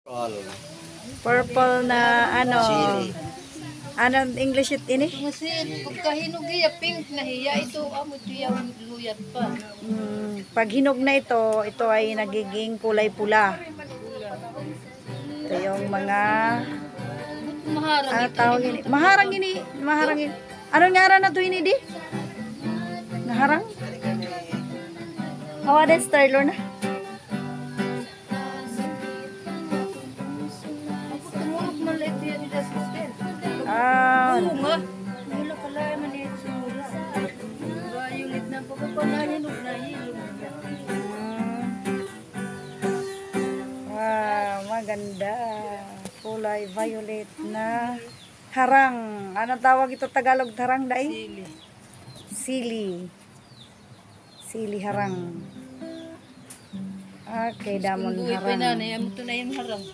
All. Purple na ano. Chili. Anong English it ini? Masin, pagkahinog iya, pink na hiya, ito amo tiya luyat pa. Pag hinog na ito ay nagiging kulay pula. Ito yung mga Maharang ano ito. tawag ini? Maharang ini. Maharang ini. Anong ngaran na to ini di? Naharang? Hawaden Starlor na. Tumurog maliit yan nila sister. Ah, Wala pala maliit sumura. Violet na pagkapanahinog na hilog. wow, maganda. Kulay violet na harang. Anong tawag ito Tagalog harang dai? Sili. Sili. Sili harang. Okay, damon Buhay pa harang. na, amo to na yung harang.